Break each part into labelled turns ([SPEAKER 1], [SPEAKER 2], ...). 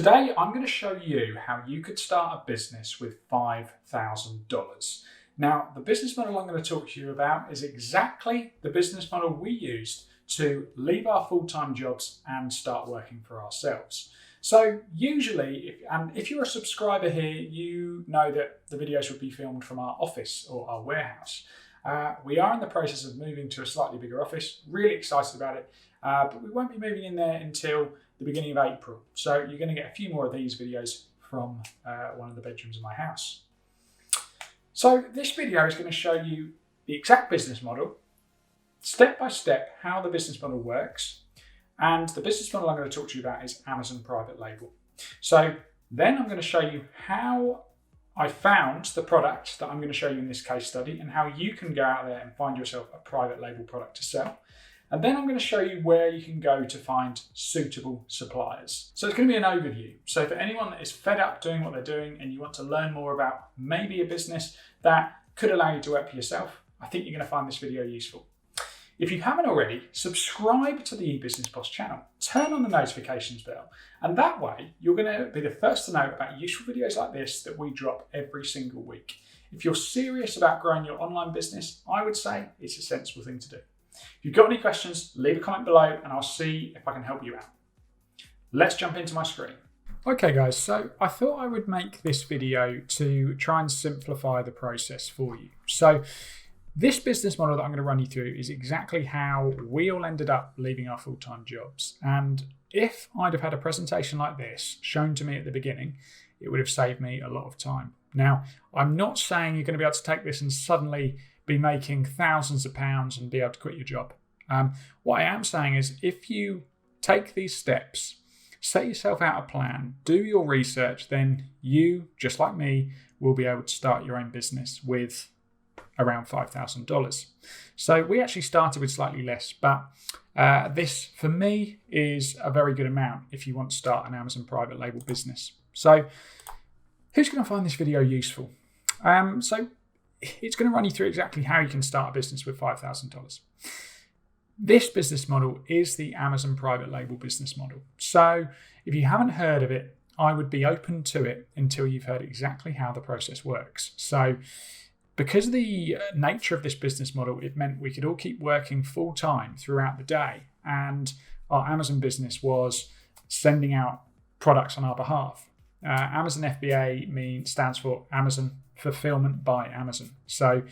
[SPEAKER 1] Today, I'm going to show you how you could start a business with $5,000. Now, the business model I'm going to talk to you about is exactly the business model we used to leave our full-time jobs and start working for ourselves. So usually, if you're a subscriber here, you know that the videos would be filmed from our office or our warehouse. We are in the process of moving to a slightly bigger office, really excited about it, but we won't be moving in there until the beginning of April. So you're going to get a few more of these videos from one of the bedrooms of my house. So this video is going to show you the exact business model, step by step how the business model works, and the business model I'm going to talk to you about is Amazon Private Label. So then I'm going to show you how I found the product that I'm going to show you in this case study and how you can go out there and find yourself a private label product to sell. And then I'm going to show you where you can go to find suitable suppliers. So it's going to be an overview. So for anyone that is fed up doing what they're doing and you want to learn more about maybe a business that could allow you to work for yourself, I think you're going to find this video useful. If you haven't already, subscribe to the eBusiness Boss channel, turn on the notifications bell, and that way you're going to be the first to know about useful videos like this that we drop every single week. If you're serious about growing your online business, I would say it's a sensible thing to do. If you've got any questions, leave a comment below and I'll see if I can help you out. Let's jump into my screen. Okay guys, so I thought I would make this video to try and simplify the process for you. So this business model that I'm going to run you through is exactly how we all ended up leaving our full-time jobs. And if I'd have had a presentation like this shown to me at the beginning, it would have saved me a lot of time. Now, I'm not saying you're going to be able to take this and suddenly be making thousands of pounds and be able to quit your job. What I am saying is if you take these steps, set yourself out a plan, do your research, then you, just like me, will be able to start your own business with around $5,000. So we actually started with slightly less, but this for me is a very good amount if you want to start an Amazon private label business. So who's going to find this video useful? So it's going to run you through exactly how you can start a business with $5,000. This business model is the Amazon private label business model. So if you haven't heard of it, I would be open to it until you've heard exactly how the process works. So because of the nature of this business model, it meant we could all keep working full time throughout the day. And our Amazon business was sending out products on our behalf. Amazon FBA stands for Amazon Fulfillment by Amazon. So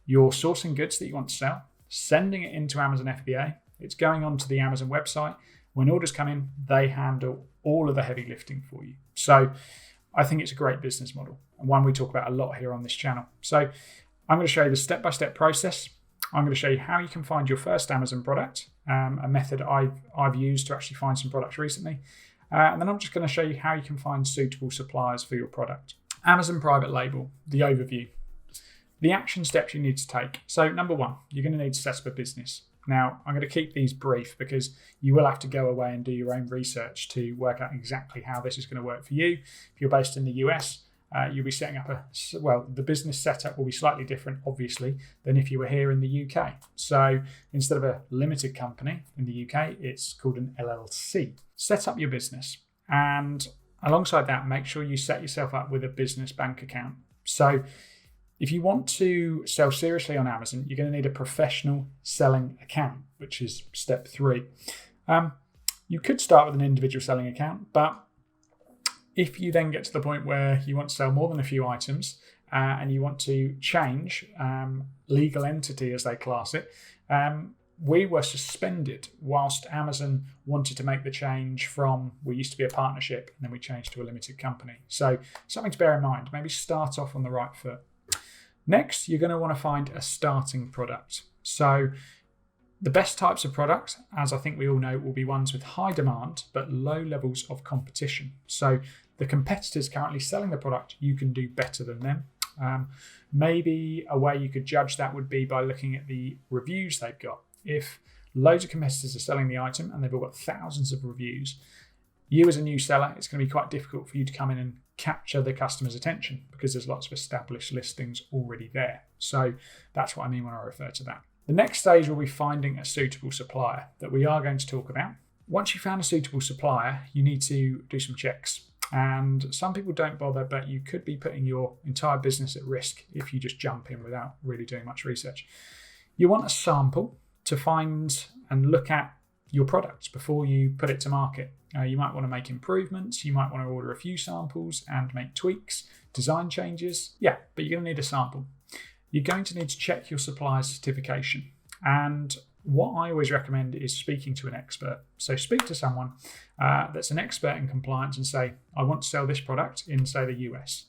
[SPEAKER 1] you're sourcing goods that you want to sell, sending it into Amazon FBA. It's going onto the Amazon website. When orders come in, they handle all of the heavy lifting for you. So I think it's a great business model and one we talk about a lot here on this channel. So I'm going to show you the step-by-step process. I'm going to show you how you can find your first Amazon product, a method I've used to actually find some products recently. And then I'm just going to show you how you can find suitable suppliers for your product. Amazon private label, the overview. The action steps you need to take. So number one, you're going to need to set up a business. Now, I'm going to keep these brief because you will have to go away and do your own research to work out exactly how this is going to work for you. If you're based in the US, you'll be setting up the business setup will be slightly different, obviously, than if you were here in the UK. So instead of a limited company in the UK, it's called an LLC. Set up your business. And alongside that, make sure you set yourself up with a business bank account. So if you want to sell seriously on Amazon, you're going to need a professional selling account, which is step 3. You could start with an individual selling account, but if you then get to the point where you want to sell more than a few items and you want to change legal entity, as they class it, we were suspended whilst Amazon wanted to make the change from, we used to be a partnership and then we changed to a limited company. So something to bear in mind, maybe start off on the right foot. Next, you're going to want to find a starting product. So the best types of products, as I think we all know, will be ones with high demand but low levels of competition. So the competitors currently selling the product, you can do better than them. Maybe a way you could judge that would be by looking at the reviews they've got. If loads of competitors are selling the item and they've all got thousands of reviews, you as a new seller, it's going to be quite difficult for you to come in and capture the customer's attention because there's lots of established listings already there. So that's what I mean when I refer to that. The next stage will be finding a suitable supplier that we are going to talk about. Once you've found a suitable supplier, you need to do some checks. And some people don't bother, but you could be putting your entire business at risk if you just jump in without really doing much research. You want a sample to find and look at your products before you put it to market. You might want to make improvements. You might want to order a few samples and make tweaks, design changes. Yeah, but you're going to need a sample. You're going to need to check your supplier's certification. And what I always recommend is speaking to an expert. So speak to someone that's an expert in compliance and say, I want to sell this product in, say, the US.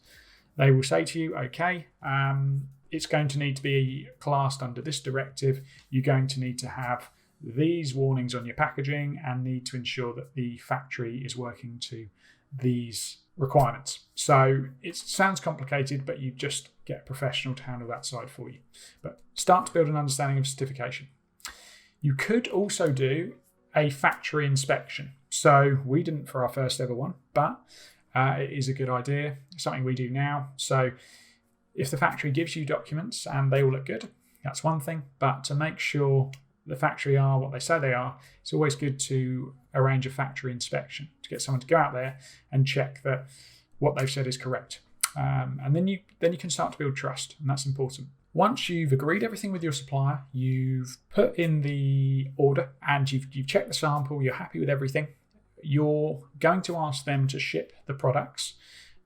[SPEAKER 1] They will say to you, okay, it's going to need to be classed under this directive. You're going to need to have these warnings on your packaging and need to ensure that the factory is working to these requirements. So it sounds complicated, but you just get a professional to handle that side for you. But start to build an understanding of certification. You could also do a factory inspection. So we didn't for our first ever one, but it is a good idea, something we do now. So if the factory gives you documents and they all look good, that's one thing. But to make sure the factory are what they say they are, it's always good to arrange a factory inspection to get someone to go out there and check that what they've said is correct. And then you can start to build trust, and that's important. Once you've agreed everything with your supplier, you've put in the order and you've checked the sample, you're happy with everything, you're going to ask them to ship the products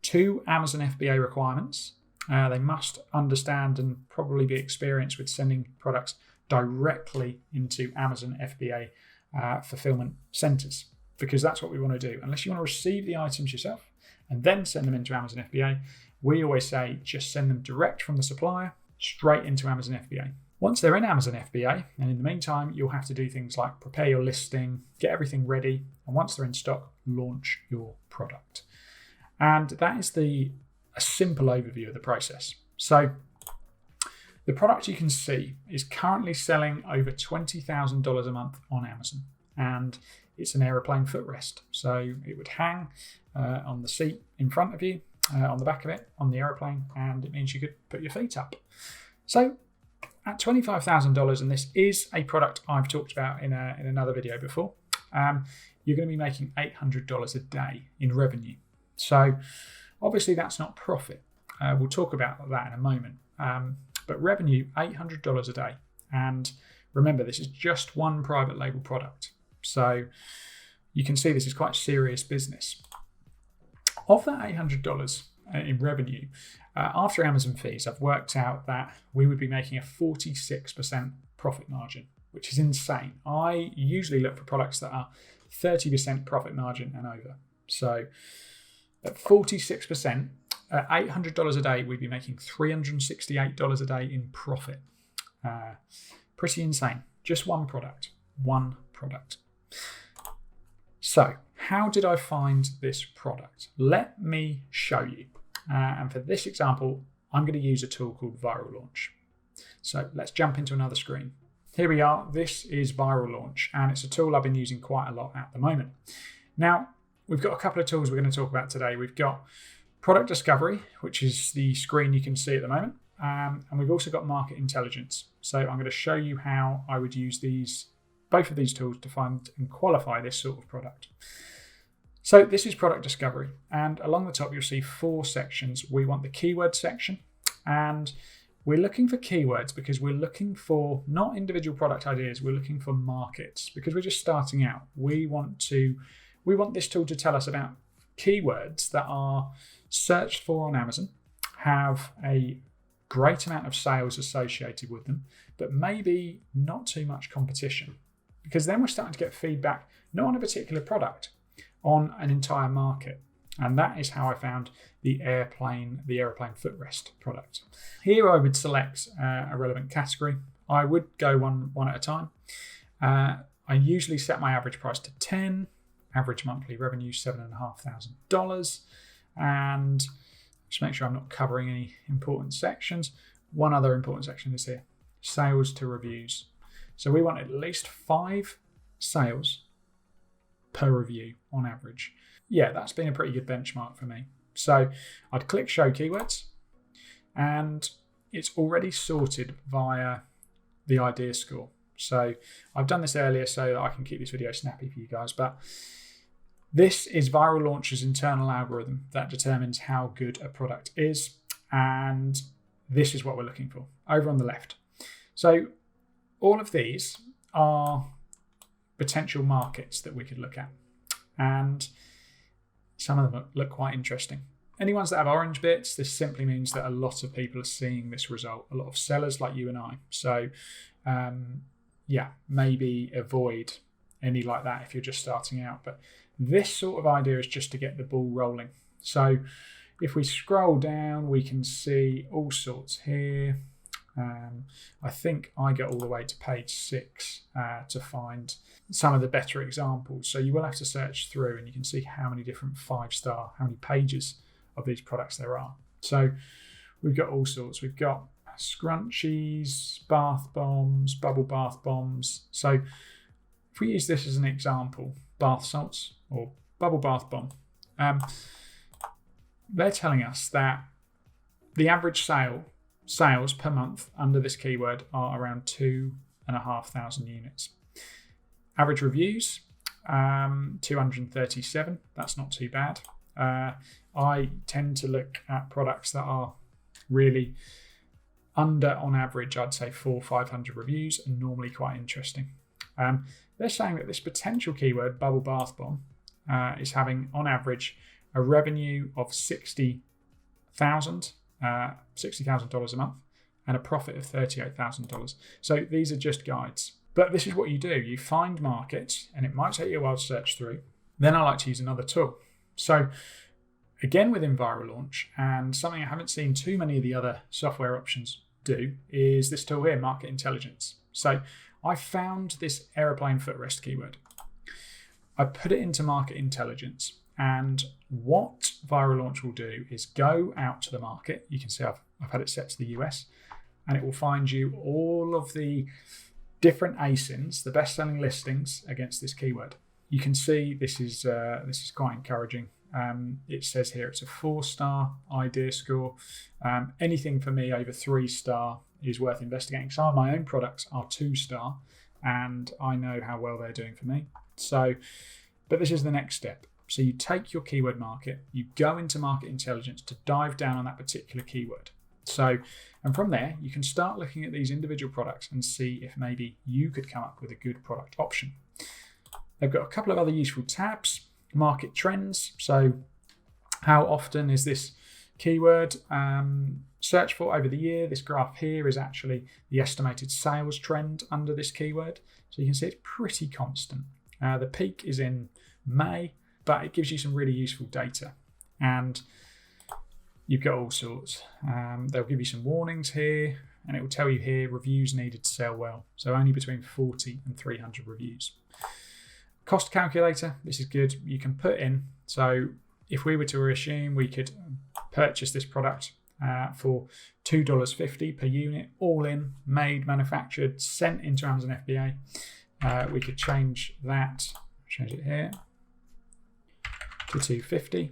[SPEAKER 1] to Amazon FBA requirements. They must understand and probably be experienced with sending products directly into Amazon FBA fulfillment centers, because that's what we want to do. Unless you want to receive the items yourself and then send them into Amazon FBA, we always say just send them direct from the supplier straight into Amazon FBA. Once they're in Amazon FBA, and in the meantime, you'll have to do things like prepare your listing, get everything ready, and once they're in stock, launch your product. And that is a simple overview of the process. So the product you can see is currently selling over $20,000 a month on Amazon, and it's an aeroplane footrest. So it would hang on the seat in front of you, on the back of it, on the aeroplane, and it means you could put your feet up. So at $25,000, and this is a product I've talked about in another video before, you're going to be making $800 a day in revenue. So obviously that's not profit. We'll talk about that in a moment. But revenue, $800 a day. And remember, this is just one private label product. So you can see this is quite serious business. Of that $800 in revenue, after Amazon fees, I've worked out that we would be making a 46% profit margin, which is insane. I usually look for products that are 30% profit margin and over. So at 46%, at $800 a day, we'd be making $368 a day in profit. Pretty insane. Just one product. So how did I find this product? Let me show you. And for this example, I'm going to use a tool called Viral Launch. So let's jump into another screen. Here we are. This is Viral Launch, and it's a tool I've been using quite a lot at the moment. Now, we've got a couple of tools we're going to talk about today. We've got Product Discovery, which is the screen you can see at the moment. And we've also got Market Intelligence. So I'm going to show you how I would use both of these tools to find and qualify this sort of product. So this is Product Discovery. And along the top, you'll see 4 sections. We want the keyword section. And we're looking for keywords because we're looking for not individual product ideas. We're looking for markets because we're just starting out. We want this tool to tell us about keywords that are searched for on Amazon, have a great amount of sales associated with them, but maybe not too much competition, because then we're starting to get feedback not on a particular product, on an entire market. And that is how I found the airplane footrest product. Here I would select a relevant category. I would go one at a time. I usually set my average price to 10, average monthly revenue $7,500, and just make sure I'm not covering any important sections. One other important section is here, sales to reviews. So we want at least 5 sales per review on average. Yeah, that's been a pretty good benchmark for me. So I'd click Show Keywords, and it's already sorted via the idea score. So I've done this earlier so that I can keep this video snappy for you guys. But this is Viral Launch's internal algorithm that determines how good a product is. And this is what we're looking for over on the left. So all of these are potential markets that we could look at. And some of them look quite interesting. Any ones that have orange bits, this simply means that a lot of people are seeing this result. A lot of sellers like you and I. So maybe avoid any like that if you're just starting out. But this sort of idea is just to get the ball rolling. So if we scroll down, we can see all sorts here. I think I get all the way to page 6 to find some of the better examples. So you will have to search through and you can see how many different 5-star, how many pages of these products there are. So we've got all sorts. We've got scrunchies, bath bombs, bubble bath bombs. So if we use this as an example, bath salts or bubble bath bomb, they're telling us that the average sales per month under this keyword are around 2,500 units. Average reviews, 237. That's not too bad. I tend to look at products that are really under, on average, I'd say 400 or 500 reviews, and normally quite interesting. They're saying that this potential keyword, bubble bath bomb, is having on average a revenue of $60,000 a month and a profit of $38,000. So these are just guides. But this is what you do. You find markets, and it might take you a while to search through. Then I like to use another tool. So again, within Viral Launch, and something I haven't seen too many of the other software options do, is this tool here, Market Intelligence. So I found this aeroplane footrest keyword. I put it into Market Intelligence, and what Viral Launch will do is go out to the market. You can see I've had it set to the US, and it will find you all of the different ASINs, the best-selling listings against this keyword. You can see this is quite encouraging. It says here it's a 4-star idea score. Anything for me over 3-star is worth investigating. Some of my own products are 2-star, and I know how well they're doing for me. So, but this is the next step. So you take your keyword market, you go into Market Intelligence to dive down on that particular keyword. So, and from there, you can start looking at these individual products and see if maybe you could come up with a good product option. They've got a couple of other useful tabs. Market trends. So how often is this keyword searched for over the year? This graph here is actually the estimated sales trend under this keyword. So you can see it's pretty constant. The peak is in May, but it gives you some really useful data. And you've got all sorts. They'll give you some warnings here, and it will tell you here reviews needed to sell well. So only between 40 and 300 reviews. Cost calculator, this is good. You can put in, so if we were to assume we could purchase this product for $2.50 per unit, all in, made, manufactured, sent into Amazon FBA, we could change it here to $2.50.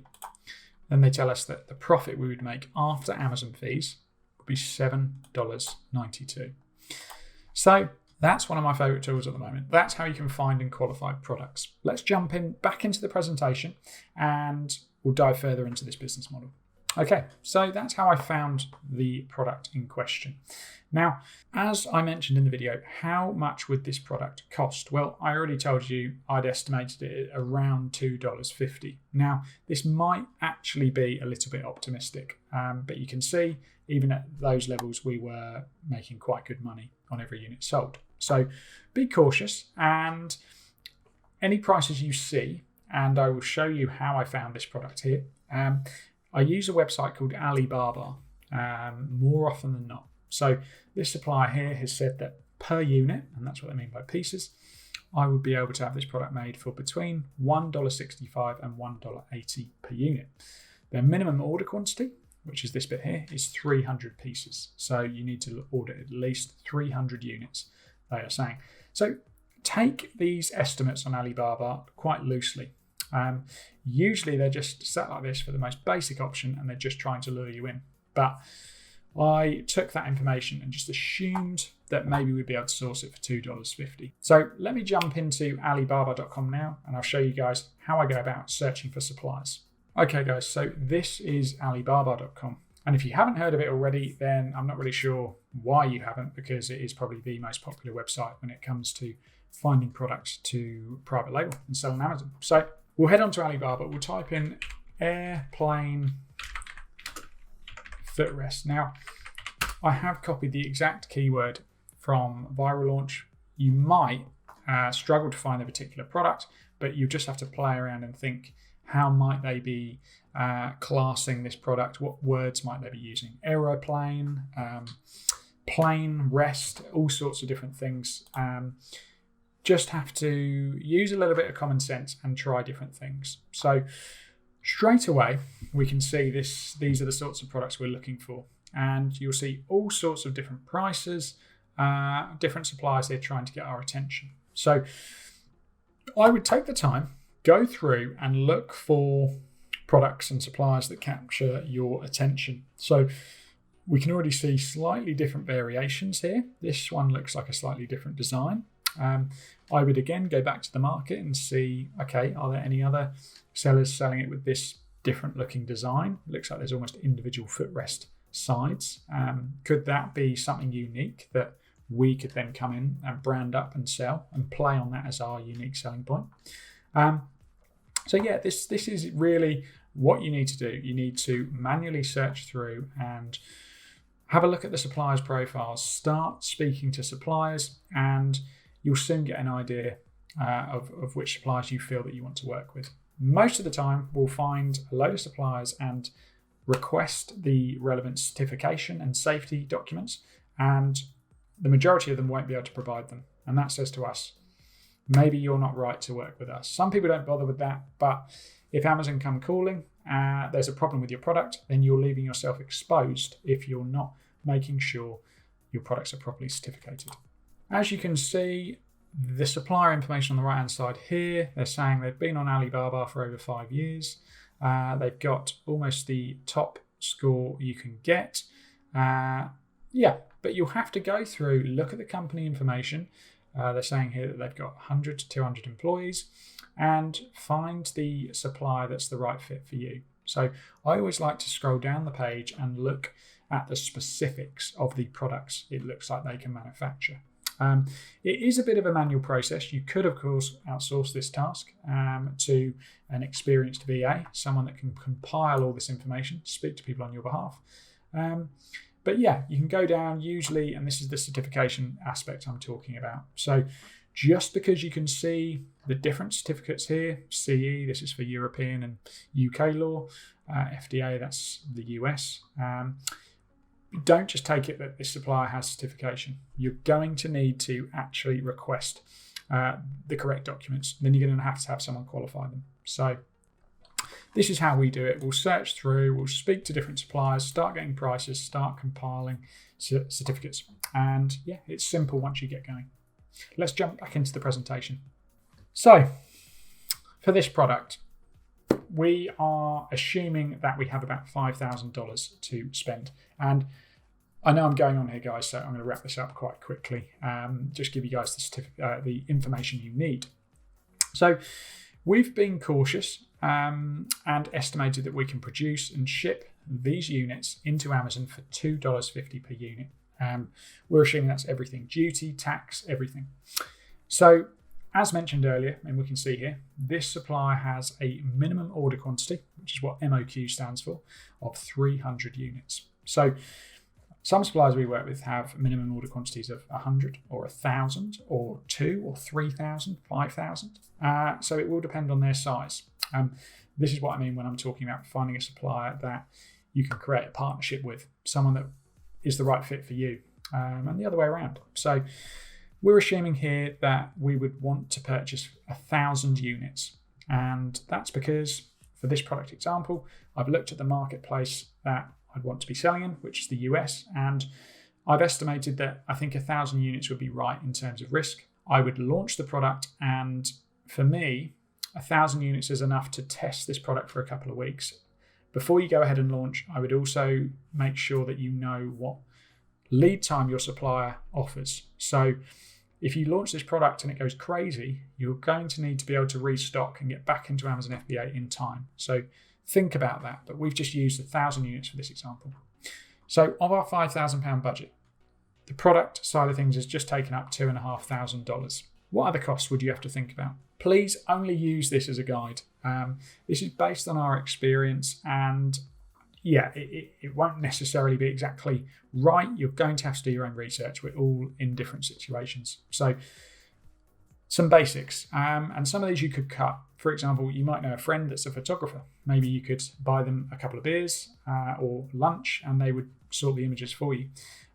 [SPEAKER 1] Then they tell us that the profit we would make after Amazon fees would be $7.92. So that's one of my favorite tools at the moment. That's how you can find and qualify products. Let's jump back into the presentation and we'll dive further into this business model. Okay, so that's how I found the product in question. Now, as I mentioned in the video, how much would this product cost? Well, I already told you I'd estimated it at around $2.50. Now, this might actually be a little bit optimistic, but you can see even at those levels, we were making quite good money on every unit sold. So be cautious, and any prices you see, and I will show you how I found this product here. I use a website called Alibaba more often than not. So this supplier here has said that per unit, and that's what they mean by pieces, I would be able to have this product made for between $1.65 and $1.80 per unit. Their minimum order quantity, which is this bit here, is 300 pieces. So you need to order at least 300 units, they are saying. So take these estimates on Alibaba quite loosely. Usually they're just set like this for the most basic option, and they're just trying to lure you in. But I took that information and just assumed that maybe we'd be able to source it for $2.50. So let me jump into Alibaba.com now, and I'll show you guys how I go about searching for supplies. Okay guys, so this is Alibaba.com. And if you haven't heard of it already, then I'm not really sure why you haven't, because it is probably the most popular website when it comes to finding products to private label and sell on Amazon. So we'll head on to Alibaba. We'll type in airplane footrest. Now, I have copied the exact keyword from Viral Launch. You might struggle to find a particular product, but you just have to play around and think, how might they be classing this product? What words might they be using? Aeroplane, plane, rest, all sorts of different things. Just have to use a little bit of common sense and try different things. So straight away, we can see these are the sorts of products we're looking for. And you'll see all sorts of different prices, different suppliers here trying to get our attention. So I would take the time, go through and look for products and suppliers that capture your attention. So we can already see slightly different variations here. This one looks like a slightly different design. I would again go back to the market and see, okay, are there any other sellers selling it with this different looking design? It looks like there's almost individual footrest sides. Could that be something unique that we could then come in and brand up and sell and play on that as our unique selling point? So yeah, this is really what you need to do. You need to manually search through and have a look at the suppliers' profiles, start speaking to suppliers, and you'll soon get an idea of which suppliers you feel that you want to work with. Most of the time, we'll find a load of suppliers and request the relevant certification and safety documents, and the majority of them won't be able to provide them. And that says to us, maybe you're not right to work with us. Some people don't bother with that, but if Amazon come calling, there's a problem with your product, then you're leaving yourself exposed if you're not making sure your products are properly certificated. As you can see, the supplier information on the right-hand side here, they're saying they've been on Alibaba for over 5 years. They've got almost the top score you can get. But you'll have to go through, look at the company information. They're saying here that they've got 100 to 200 employees, and find the supplier that's the right fit for you. So I always like to scroll down the page and look at the specifics of the products it looks like they can manufacture. It is a bit of a manual process. You could, of course, outsource this task to an experienced VA, someone that can compile all this information, speak to people on your behalf. But yeah, you can go down usually, and this is the certification aspect I'm talking about. So just because you can see the different certificates here, CE, this is for European and UK law, FDA, that's the US. Don't just take it that this supplier has certification. You're going to need to actually request the correct documents. Then you're going to have someone qualify them. So this is how we do it. We'll search through, we'll speak to different suppliers, start getting prices, start compiling certificates. And yeah, it's simple once you get going. Let's jump back into the presentation. So for this product, we are assuming that we have about $5,000 to spend. And I know I'm going on here, guys, so I'm going to wrap this up quite quickly. Just give you guys the information you need. So we've been cautious and estimated that we can produce and ship these units into Amazon for $2.50 per unit. We're assuming that's everything, duty, tax, everything. So as mentioned earlier, and we can see here, this supplier has a minimum order quantity, which is what MOQ stands for, of 300 units. So some suppliers we work with have minimum order quantities of 100 or 1,000 or 2 or 3,000, 5,000. So it will depend on their size. This is what I mean when I'm talking about finding a supplier that you can create a partnership with, someone that is the right fit for you, and the other way around. So we're assuming here that we would want to purchase 1,000 units. And that's because for this product example, I've looked at the marketplace that I'd want to be selling in, which is the US. And I've estimated that I think 1,000 units would be right in terms of risk. I would launch the product. And for me, 1,000 units is enough to test this product for a couple of weeks. Before you go ahead and launch, I would also make sure that you know what lead time your supplier offers. So if you launch this product and it goes crazy, you're going to need to be able to restock and get back into Amazon FBA in time. So think about that. But we've just used 1,000 units for this example. So of our £5,000 budget, the product side of things has just taken up $2,500. What other costs would you have to think about? Please only use this as a guide. This is based on our experience, and yeah, it won't necessarily be exactly right. You're going to have to do your own research. We're all in different situations. So some basics, and some of these you could cut. For example, you might know a friend that's a photographer. Maybe you could buy them a couple of beers or lunch, and they would sort the images for you.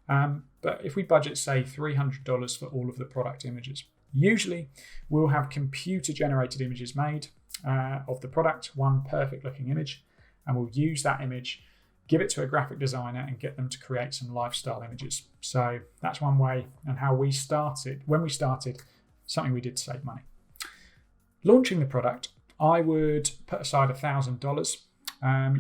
[SPEAKER 1] But if we budget, say, $300 for all of the product images, usually we'll have computer-generated images made of the product, one perfect looking image, and we'll use that image, give it to a graphic designer and get them to create some lifestyle images. So that's one way, and how we started. When we started, something we did to save money. Launching the product, I would put aside $1,000.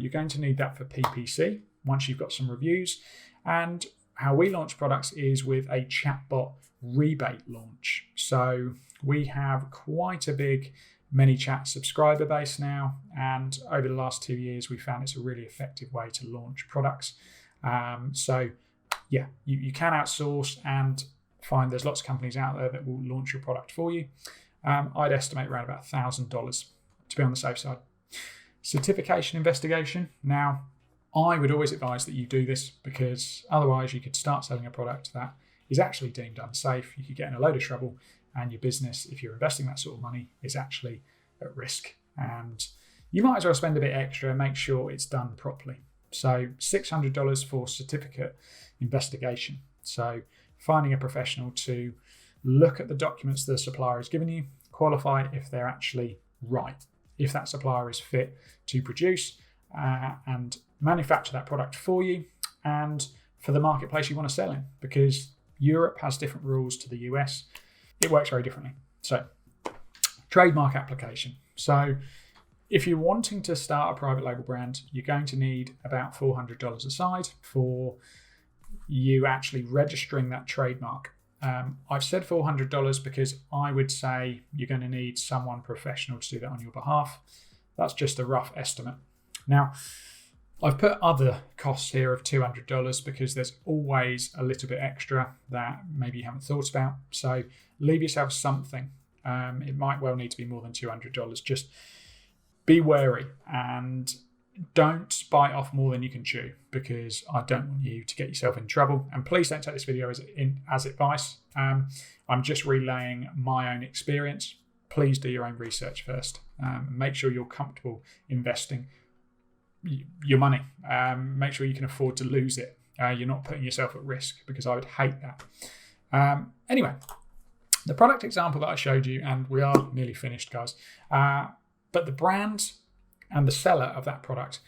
[SPEAKER 1] You're going to need that for PPC once you've got some reviews. And how we launch products is with a chatbot rebate launch. So we have quite a big ManyChat subscriber base now, and over the last 2 years we found it's a really effective way to launch products. So yeah, you can outsource and find there's lots of companies out there that will launch your product for you. I'd estimate around about $1,000 to be on the safe side. Certification investigation. Now, I would always advise that you do this, because otherwise you could start selling a product that is actually deemed unsafe. You could get in a load of trouble, and your business, if you're investing that sort of money, is actually at risk. And you might as well spend a bit extra and make sure it's done properly. So $600 for certificate investigation. So finding a professional to look at the documents the supplier has given you, qualify if they're actually right, if that supplier is fit to produce and manufacture that product for you and for the marketplace you want to sell in, because Europe has different rules to the US. It works very differently. So trademark application. So if you're wanting to start a private label brand, you're going to need about $400 aside for you actually registering that trademark. I've said $400 because I would say you're going to need someone professional to do that on your behalf. That's just a rough estimate. Now, I've put other costs here of $200 because there's always a little bit extra that maybe you haven't thought about. So leave yourself something. It might well need to be more than $200. Just be wary and don't bite off more than you can chew, because I don't want you to get yourself in trouble. And please don't take this video as advice. I'm just relaying my own experience. Please do your own research first. Make sure you're comfortable investing your money. Make sure you can afford to lose it. You're not putting yourself at risk, because I would hate that. Anyway, the product example that I showed you, and we are nearly finished, guys, but the brand and the seller of that product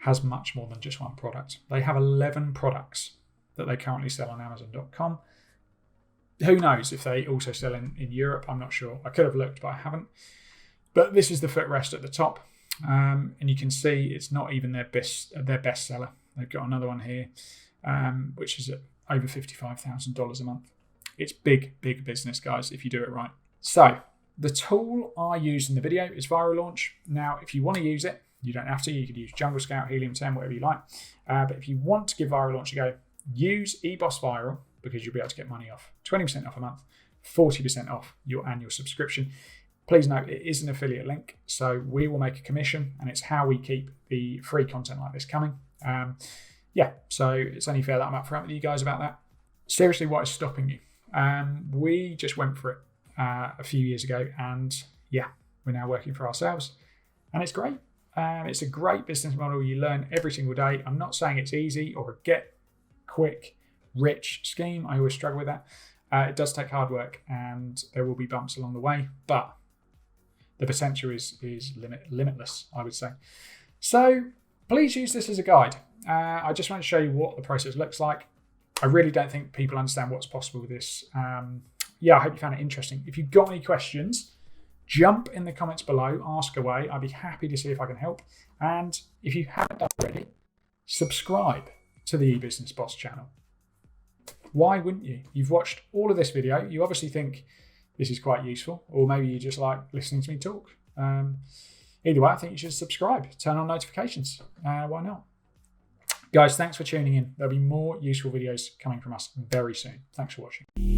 [SPEAKER 1] has much more than just one product. They have 11 products that they currently sell on Amazon.com. Who knows if they also sell in Europe? I'm not sure. I could have looked, but I haven't. But this is the footrest at the top. And you can see it's not even their best seller. They've got another one here, which is at over $55,000 a month. It's big business, guys, if you do it right. So the tool I used in the video is Viral Launch. Now, if you want to use it, you don't have to. You could use Jungle Scout, Helium 10, whatever you like. But if you want to give Viral Launch a go, use eBoss Viral, because you'll be able to get money off. 20% off a month, 40% off your annual subscription. Please note, it is an affiliate link, so we will make a commission, and it's how we keep the free content like this coming. So it's only fair that I'm upfront with you guys about that. Seriously, what is stopping you? We just went for it a few years ago, and yeah, we're now working for ourselves, and it's great. It's a great business model. You learn every single day. I'm not saying it's easy or a get quick rich scheme. I always struggle with that. It does take hard work, and there will be bumps along the way, but the potential is limitless, I would say. So please use this as a guide. I just want to show you what the process looks like. I really don't think people understand what's possible with this. I hope you found it interesting. If you've got any questions, jump in the comments below, ask away. I'd be happy to see if I can help. And if you haven't done already, subscribe to the eBusiness Boss channel. Why wouldn't you? You've watched all of this video. You obviously think this is quite useful, or maybe you just like listening to me talk. Either way, I think you should subscribe, turn on notifications. Why not? Guys, thanks for tuning in. There'll be more useful videos coming from us very soon. Thanks for watching.